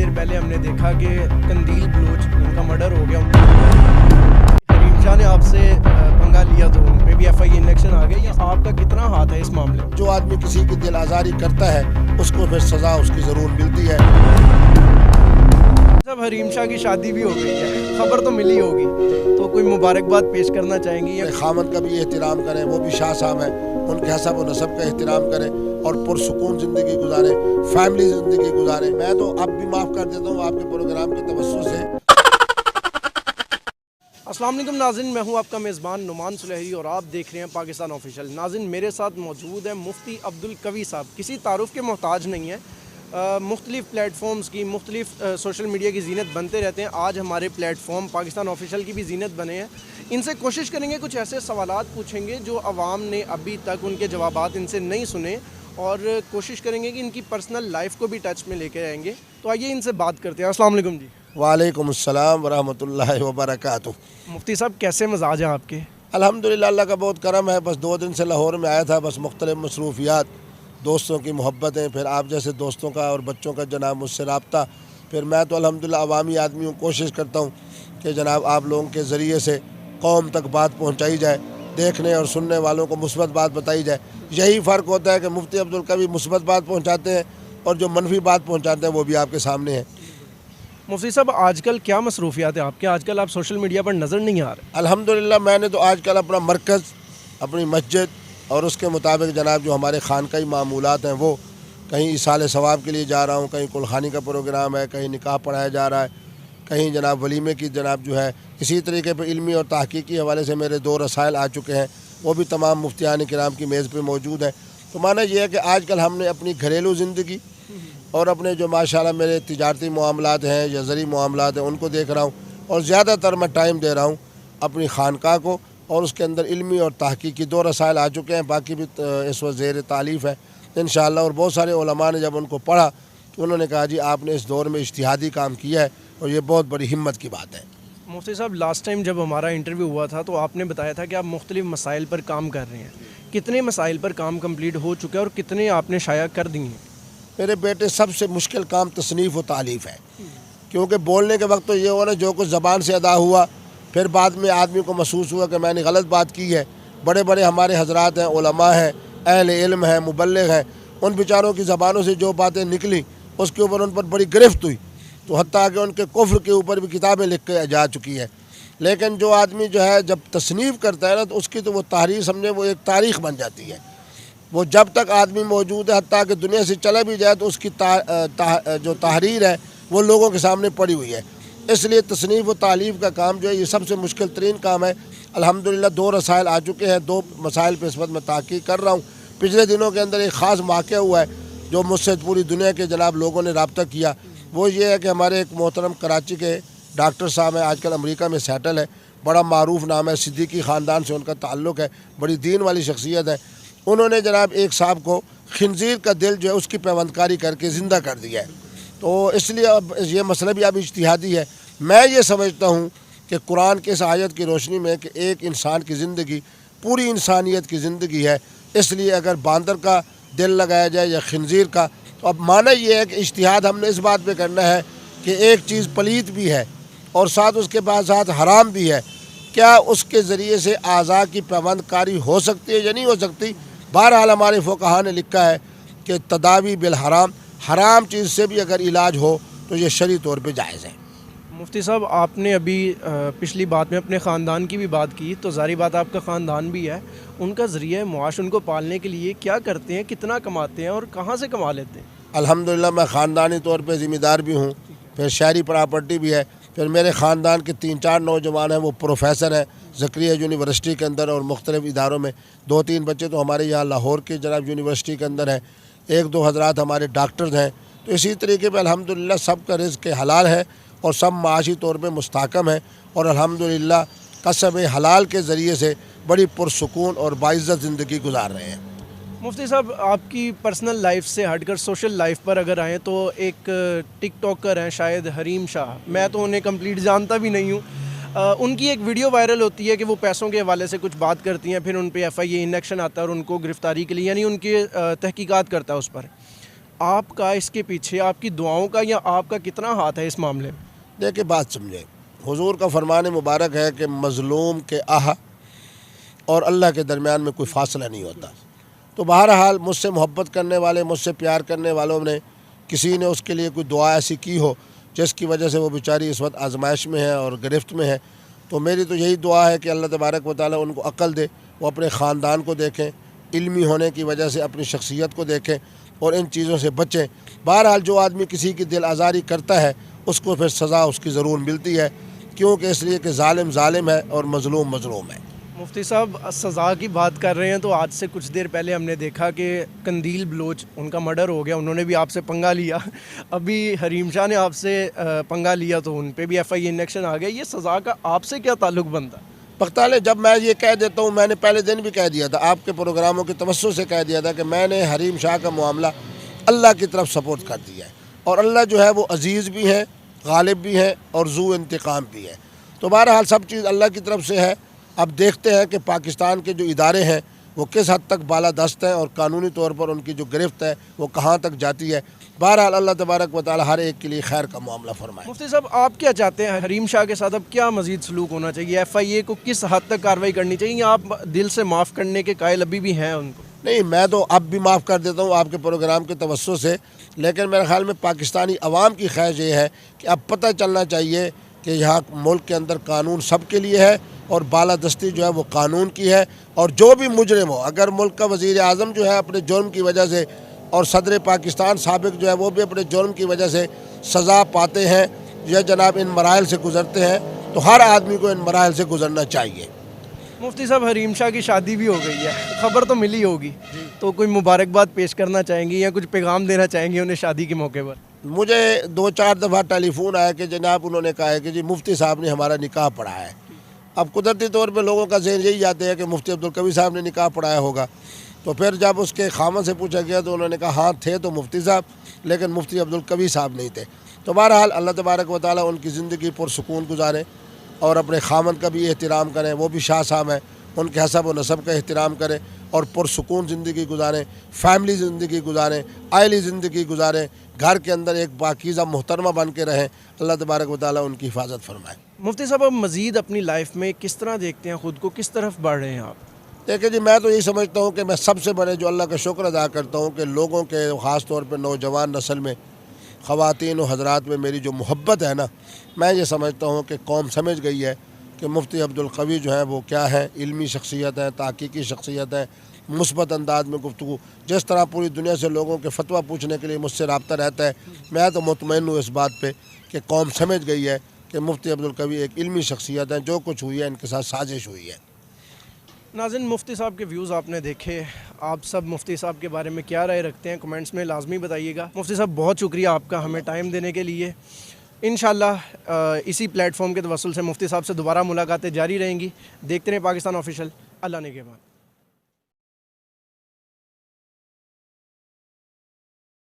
دیر پہلے ہم نے دیکھا کہ قندیل بلوچ ان کا مرڈر ہو گیا، حریم شاہ نے آپ سے پنگا لیا تو ان پہ بھی ایف آئی انیکشن آ گئی. آپ کا کتنا ہاتھ ہے اس معاملے میں؟ جو آدمی کسی کی دل آزاری کرتا ہے اس کو پھر سزا اس کی ضرور ملتی ہے. جب حریم شاہ کی شادی بھی ہو گئی ہے، خبر تو ملی ہوگی، تو کوئی مبارکباد پیش کرنا چاہیں گی؟ خامد کا بھی احترام کریں، وہ بھی شاہ صاحب ہیں، ان کے حسب و نسب کا احترام کریں اور پرسکون زندگی گزاریں، فیملی زندگی گزاریں. میں تو اب بھی معاف کر دیتا ہوں آپ کے پروگرام کے توسط سے. السلام علیکم ناظرین، میں ہوں آپ کا میزبان نعمان سلیحی اور آپ دیکھ رہے ہیں پاکستان آفیشیل. ناظرین، میرے ساتھ موجود ہے مفتی عبدالقوی صاحب. کسی تعارف کے محتاج نہیں ہیں، مختلف پلیٹ فارمز کی، مختلف سوشل میڈیا کی زینت بنتے رہتے ہیں. آج ہمارے پلیٹ فارم پاکستان آفیشیل کی بھی زینت بنے ہیں. ان سے کوشش کریں گے، کچھ ایسے سوالات پوچھیں گے جو عوام نے ابھی تک ان کے جوابات ان سے نہیں سنے، اور کوشش کریں گے کہ ان کی پرسنل لائف کو بھی ٹچ میں لے کے آئیں گے. تو آئیے ان سے بات کرتے ہیں. السلام علیکم جی. وعلیکم السلام ورحمۃ اللہ وبرکاتہ. مفتی صاحب، کیسے مزاج ہیں آپ کے؟ الحمدللہ، اللہ کا بہت کرم ہے. بس 2 دن سے لاہور میں آیا تھا، بس مختلف مصروفیات، دوستوں کی محبتیں، پھر آپ جیسے دوستوں کا اور بچوں کا جناب مجھ سے رابطہ. پھر میں تو الحمدللہ عوامی آدمی ہوں، کوشش کرتا ہوں کہ جناب آپ لوگوں کے ذریعے سے قوم تک بات پہنچائی جائے، دیکھنے اور سننے والوں کو مثبت بات بتائی جائے. یہی فرق ہوتا ہے کہ مفتی عبدالقوی مثبت بات پہنچاتے ہیں اور جو منفی بات پہنچاتے ہیں وہ بھی آپ کے سامنے ہے. مفتی صاحب، آج کل کیا مصروفیات ہیں آپ کے؟ آج کل آپ سوشل میڈیا پر نظر نہیں آ رہے. الحمدللہ میں نے تو آج کل اپنا مرکز، اپنی مسجد اور اس کے مطابق جناب جو ہمارے خانقاہی معمولات ہیں، وہ کہیں ایصال ثواب کے لیے جا رہا ہوں، کہیں کلخانی کا پروگرام ہے، کہیں نکاح پڑھایا جا رہا ہے، کہیں جناب ولیمے کی جناب جو ہے. اسی طریقے پہ علمی اور تحقیقی حوالے سے میرے 2 رسائل آ چکے ہیں، وہ بھی تمام مفتیان کرام کی میز پہ موجود ہیں. تو مانا یہ ہے کہ آج کل ہم نے اپنی گھریلو زندگی اور اپنے جو ماشاءاللہ میرے تجارتی معاملات ہیں یا زرعی معاملات ہیں ان کو دیکھ رہا ہوں، اور زیادہ تر میں ٹائم دے رہا ہوں اپنی خانقاہ کو. اور اس کے اندر علمی اور تحقیقی 2 رسائل آ چکے ہیں، باقی بھی اس وقت زیر تعلیف ہے انشاءاللہ. اور بہت سارے علماء نے جب ان کو پڑھا تو انہوں نے کہا جی آپ نے اس دور میں اجتہادی کام کیا ہے اور یہ بہت بڑی ہمت کی بات ہے. مفتی صاحب، لاسٹ ٹائم جب ہمارا انٹرویو ہوا تھا تو آپ نے بتایا تھا کہ آپ مختلف مسائل پر کام کر رہے ہیں. کتنے مسائل پر کام کمپلیٹ ہو چکا ہے اور کتنے آپ نے شائع کر دی ہیں؟ میرے بیٹے سب سے مشکل کام تصنیف و تالیف ہے، کیونکہ بولنے کے وقت تو یہ ہو نا جو کچھ زبان سے ادا ہوا، پھر بعد میں آدمی کو محسوس ہوا کہ میں نے غلط بات کی ہے. بڑے بڑے ہمارے حضرات ہیں، علماء ہیں، اہل علم ہیں، مبلغ ہیں، ان بیچاروں کی زبانوں سے جو باتیں نکلی اس کے اوپر ان پر بڑی گرفت ہوئی، تو حتیٰ کہ ان کے کفر کے اوپر بھی کتابیں لکھ کے جا چکی ہیں. لیکن جو آدمی جو ہے جب تصنیف کرتا ہے نا تو اس کی تو وہ تحریر سمجھے وہ ایک تاریخ بن جاتی ہے. وہ جب تک آدمی موجود ہے، حتیٰ کہ دنیا سے چلا بھی جائے تو اس کی جو تحریر ہے وہ لوگوں کے سامنے پڑی ہوئی ہے. اس لیے تصنیف و تالیف کا کام جو ہے یہ سب سے مشکل ترین کام ہے. الحمدللہ 2 رسائل آ چکے ہیں، 2 مسائل پہ اس وقت میں تحقیق کر رہا ہوں. پچھلے دنوں کے اندر ایک خاص واقعہ ہوا ہے جو مجھ سے پوری دنیا کے جناب لوگوں نے رابطہ کیا. وہ یہ ہے کہ ہمارے ایک محترم کراچی کے ڈاکٹر صاحب ہیں، آج کل امریکہ میں سیٹل ہے، بڑا معروف نام ہے، صدیقی خاندان سے ان کا تعلق ہے، بڑی دین والی شخصیت ہے. انہوں نے جناب ایک صاحب کو خنزیر کا دل جو ہے اس کی پیوندکاری کر کے زندہ کر دیا ہے. تو اس لیے اب یہ مسئلہ بھی اب اجتہادی ہے. میں یہ سمجھتا ہوں کہ قرآن کے اس آیت کی روشنی میں کہ ایک انسان کی زندگی پوری انسانیت کی زندگی ہے، اس لیے اگر باندر کا دل لگایا جائے یا خنزیر کا، تو اب معنی یہ ہے کہ اجتہاد ہم نے اس بات پہ کرنا ہے کہ ایک چیز پلیت بھی ہے اور ساتھ اس کے بعد ساتھ حرام بھی ہے، کیا اس کے ذریعے سے اعضاء کی پیوند کاری ہو سکتی ہے یا نہیں ہو سکتی. بہرحال ہمارے فقہا نے لکھا ہے کہ تداوی بالحرام، حرام چیز سے بھی اگر علاج ہو تو یہ شرعی طور پہ جائز ہے. مفتی صاحب، آپ نے ابھی پچھلی بات میں اپنے خاندان کی بھی بات کی، تو ظاہری بات آپ کا خاندان بھی ہے، ان کا ذریعہ معاش ان کو پالنے کے لیے کیا کرتے ہیں، کتنا کماتے ہیں اور کہاں سے کما لیتے ہیں؟ الحمدللہ میں خاندانی طور پہ ذمہ دار بھی ہوں، پھر شہری پراپرٹی بھی ہے. پھر میرے خاندان کے 3-4 نوجوان ہیں وہ پروفیسر ہیں زکریا یونیورسٹی کے اندر اور مختلف اداروں میں. 2-3 بچے تو ہمارے یہاں لاہور کے جناب یونیورسٹی کے اندر ہیں. 1-2 حضرات ہمارے ڈاکٹرز ہیں. تو اسی طریقے پہ الحمدللہ سب کا رزق حلال ہے اور سب معاشی طور پہ مستحکم ہیں، اور الحمدللہ کسب حلال کے ذریعے سے بڑی پرسکون اور باعزت زندگی گزار رہے ہیں. مفتی صاحب، آپ کی پرسنل لائف سے ہٹ کر سوشل لائف پر اگر آئیں تو ایک ٹک ٹاکر ہیں شاید حریم شاہ، میں تو انہیں کمپلیٹ جانتا بھی نہیں ہوں. ان کی ایک ویڈیو وائرل ہوتی ہے کہ وہ پیسوں کے حوالے سے کچھ بات کرتی ہیں، پھر ان پہ ایف آئی اے انیکشن آتا ہے اور ان کو گرفتاری کے لیے، یعنی ان کی تحقیقات کرتا ہے اس پر. آپ کا اس کے پیچھے آپ کی دعاؤں کا یا آپ کا کتنا ہاتھ ہے اس معاملے میں؟ دیکھیں بات سمجھیں، حضور کا فرمان مبارک ہے کہ مظلوم کے آہ اور اللہ کے درمیان میں کوئی فاصلہ نہیں ہوتا۔ تو بہرحال مجھ سے محبت کرنے والے، مجھ سے پیار کرنے والوں نے کسی نے اس کے لیے کوئی دعا ایسی کی ہو جس کی وجہ سے وہ بیچاری اس وقت آزمائش میں ہے اور گرفت میں ہے، تو میری تو یہی دعا ہے کہ اللہ تبارک و تعالیٰ ان کو عقل دے، وہ اپنے خاندان کو دیکھیں، علمی ہونے کی وجہ سے اپنی شخصیت کو دیکھیں اور ان چیزوں سے بچیں۔ بہرحال جو آدمی کسی کی دل آزاری کرتا ہے اس کو پھر سزا اس کی ضرور ملتی ہے، کیونکہ اس لیے کہ ظالم ظالم ہے اور مظلوم مظلوم ہے۔ مفتی صاحب سزا کی بات کر رہے ہیں تو آج سے کچھ دیر پہلے ہم نے دیکھا کہ قندیل بلوچ ان کا مرڈر ہو گیا، انہوں نے بھی آپ سے پنگا لیا، ابھی حریم شاہ نے آپ سے پنگا لیا تو ان پہ بھی ایف آئی اے انیکشن آ گیا۔ یہ سزا کا آپ سے کیا تعلق بنتا؟ بختالے جب میں یہ کہہ دیتا ہوں، میں نے پہلے دن بھی کہہ دیا تھا، آپ کے پروگراموں کے توسط سے کہہ دیا تھا کہ میں نے حریم شاہ کا معاملہ اللہ کی طرف سپورٹ کر دیا ہے، اور اللہ جو ہے وہ عزیز بھی ہے، غالب بھی ہے اور ذو انتقام بھی ہے۔ تو بہرحال سب چیز اللہ کی طرف سے ہے۔ اب دیکھتے ہیں کہ پاکستان کے جو ادارے ہیں وہ کس حد تک بالادست ہیں اور قانونی طور پر ان کی جو گرفت ہے وہ کہاں تک جاتی ہے۔ بہرحال اللہ تبارک و تعالی ہر ایک کے لیے خیر کا معاملہ فرمائے۔ مفتی صاحب آپ کیا چاہتے ہیں حریم شاہ کے ساتھ اب کیا مزید سلوک ہونا چاہیے؟ ایف آئی اے کو کس حد تک کارروائی کرنی چاہیے یا آپ دل سے معاف کرنے کے قائل ابھی بھی ہیں ان کو؟ نہیں، میں تو اب بھی معاف کر دیتا ہوں آپ کے پروگرام کے توسط سے، لیکن میرے خیال میں پاکستانی عوام کی خواہش یہ ہے کہ اب پتہ چلنا چاہیے کہ یہاں ملک کے اندر قانون سب کے لیے ہے اور بالادستی جو ہے وہ قانون کی ہے، اور جو بھی مجرم ہو، اگر ملک کا وزیر اعظم جو ہے اپنے جرم کی وجہ سے اور صدر پاکستان سابق جو ہے وہ بھی اپنے جرم کی وجہ سے سزا پاتے ہیں یا جناب ان مراحل سے گزرتے ہیں، تو ہر آدمی کو ان مراحل سے گزرنا چاہیے۔ مفتی صاحب حریم شاہ کی شادی بھی ہو گئی ہے، خبر تو ملی ہوگی، تو کوئی مبارکباد پیش کرنا چاہیں گی یا کچھ پیغام دینا چاہیں گے انہیں شادی کے موقع پر؟ مجھے 2-4 دفعہ ٹیلی فون آیا کہ جناب انہوں نے کہا ہے کہ جی مفتی صاحب نے ہمارا نکاح پڑھایا ہے۔ اب قدرتی طور پہ لوگوں کا ذہن یہی جاتے ہے کہ مفتی عبدالقوی صاحب نے نکاح پڑھایا ہوگا، تو پھر جب اس کے خامن سے پوچھا گیا تو انہوں نے کہا ہاں تھے تو مفتی صاحب، لیکن مفتی عبدالقوی صاحب نہیں تھے۔ تو بہرحال اللہ تبارک و تعالیٰ ان کی زندگی پرسکون گزارے اور اپنے خامن کا بھی احترام کریں، وہ بھی شاہ صاحب ہیں، ان کے حسب و نسب کا احترام کریں اور پرسکون زندگی گزاریں، فیملی زندگی گزاریں، عائلی زندگی گزاریں، گھر کے اندر ایک پاکیزہ محترمہ بن کے رہیں۔ اللہ تبارک و تعالیٰ ان کی حفاظت فرمائے۔ مفتی صاحب اب مزید اپنی لائف میں کس طرح دیکھتے ہیں خود کو، کس طرف بڑھ رہے ہیں آپ؟ دیکھیں جی، میں تو یہی سمجھتا ہوں کہ میں سب سے بڑے جو اللہ کا شکر ادا کرتا ہوں کہ لوگوں کے خاص طور پہ نوجوان نسل میں، خواتین و حضرات میں میری جو محبت ہے نا، میں یہ سمجھتا ہوں کہ قوم سمجھ گئی ہے کہ مفتی عبدالقوی جو ہیں وہ کیا ہے، علمی شخصیت ہے، تحقیقی شخصیت ہے، مثبت انداز میں گفتگو، جس طرح پوری دنیا سے لوگوں کے فتویٰ پوچھنے کے لیے مجھ سے رابطہ رہتا ہے، میں تو مطمئن ہوں اس بات پہ کہ قوم سمجھ گئی ہے کہ مفتی عبدالقوی ایک علمی شخصیت ہے، جو کچھ ہوئی ہے ان کے ساتھ سازش ہوئی ہے۔ ناظرین، مفتی صاحب کے ویوز آپ نے دیکھے، آپ سب مفتی صاحب کے بارے میں کیا رائے رکھتے ہیں کمنٹس میں لازمی بتائیے گا۔ مفتی صاحب بہت شکریہ آپ کا ہمیں ٹائم دینے کے لیے۔ انشاءاللہ اسی پلیٹ فارم کے توسل سے مفتی صاحب سے دوبارہ ملاقاتیں جاری رہیں گی۔ دیکھتے رہیں پاکستان آفیشیل۔ اللہ نگہبان۔